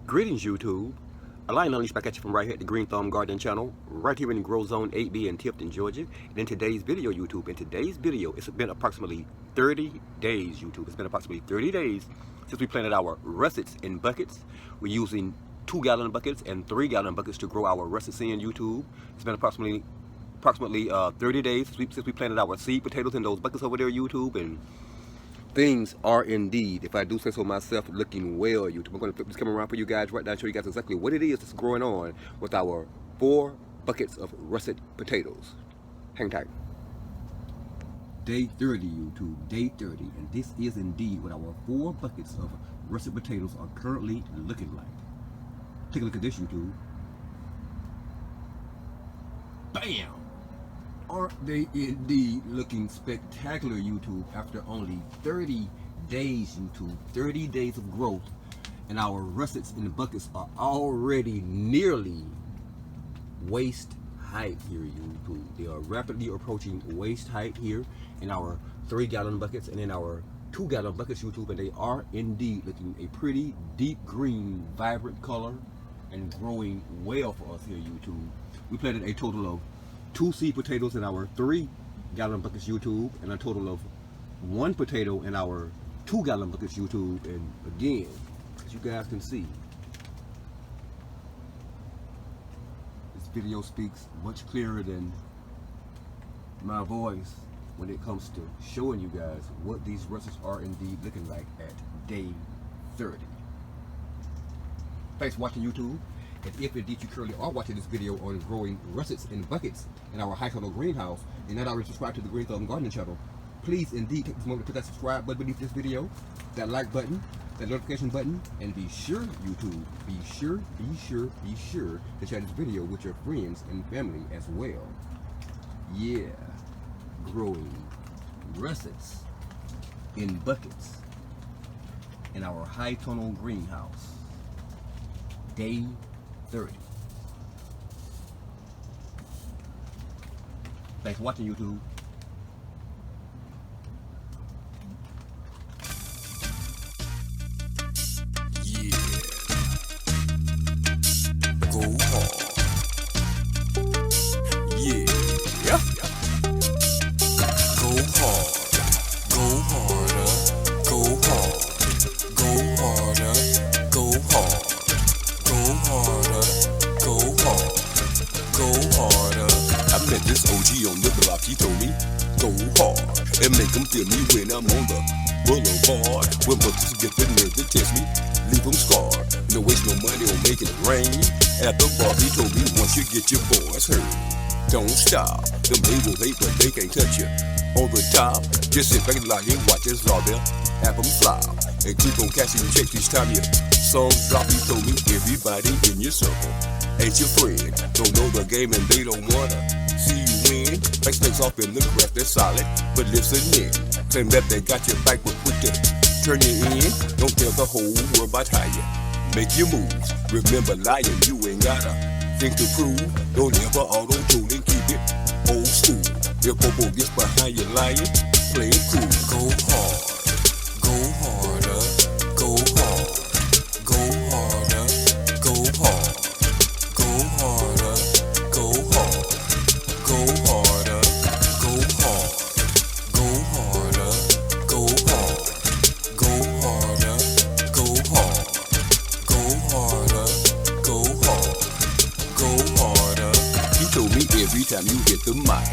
Greetings YouTube, Lion Unleashed back at you from right here at the Green Thumb Garden channel, right here in Grow Zone 8B in Tifton, Georgia. And in today's video, YouTube, it's been approximately 30 days, YouTube. It's been approximately 30 days since we planted our russets in buckets. We're using 2-gallon buckets and 3-gallon buckets to grow our russets in, YouTube. It's been approximately 30 days since we planted our seed potatoes in those buckets over there, YouTube, and things are indeed, if I do say so myself, looking well, YouTube. I'm going to flip this camera around for you guys right now and show you guys exactly what it is that's growing on with our 4 buckets of russet potatoes. Hang tight. Day 30, YouTube, day 30. And this is indeed what our 4 buckets of russet potatoes are currently looking like. Take a look at this, YouTube. Bam! Aren't they indeed looking spectacular, YouTube, after only 30 days, YouTube, 30 days of growth, and our russets in the buckets are already nearly waist height here, YouTube. They are rapidly approaching waist height here in our 3-gallon buckets and in our 2-gallon buckets, YouTube, and they are indeed looking a pretty deep green, vibrant color and growing well for us here, YouTube. We planted a total of 2 seed potatoes in our 3-gallon buckets, YouTube, and a total of 1 potato in our 2-gallon buckets, YouTube. And again, as you guys can see, this video speaks much clearer than my voice when it comes to showing you guys what these russets are indeed looking like at day 30. Thanks for watching, YouTube. And if indeed you currently are watching this video on growing russets in buckets in our high tunnel greenhouse and not already subscribed to the Green Thumb Gardening channel, please indeed take this moment to put that subscribe button beneath this video, that like button, that notification button, and be sure, YouTube, be sure to share this video with your friends and family as well. Yeah, growing russets in buckets in our high tunnel greenhouse. Day 30. Thanks for watching, YouTube. Yeah. Go hard. Yeah. Go hard. Go harder. Go hard. Go harder. Go hard. Go harder, go hard, go harder. I met this OG on the block, he told me, go hard, and make them feel me when I'm on the boulevard. When brothers get the nerve to test me, leave them scarred. No waste no money on making it rain. At the bar, he told me, once you get your boys heard, don't stop. Them labels hate, but they can't touch you. On the top, just sit back and lie and watch us all there. Have them fly, and keep on cashing checks each time you songs drop. He told me everybody in your circle ain't your friend. Don't know the game and they don't wanna see you win. Like snakes off in the grass, they're solid, but listen in. Claim that they got your back, but quick to turn you in. Don't tell the whole world about how you make your moves. Remember lying, you ain't gotta think to prove. Don't ever auto-tune and keep it old school. If Popo gets behind you lying, play it cool. Go hard, go harder, go hard. Go harder, go hard, go harder, go hard, go harder, go hard, go harder, go hard, go harder, go hard, go harder, go hard, go harder. He told me every time you hit the mic,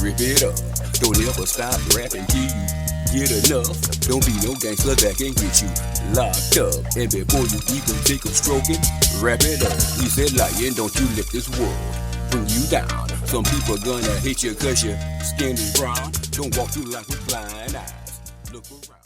rip it up. Don't ever stop rapping till you get enough. Don't be no gangster that can get you locked up. And before you even take a stroking, wrap it up. He said, lying, don't you let this world bring you down. Some people gonna hate you cause your skin is brown. Don't walk through life with blind eyes. Look around.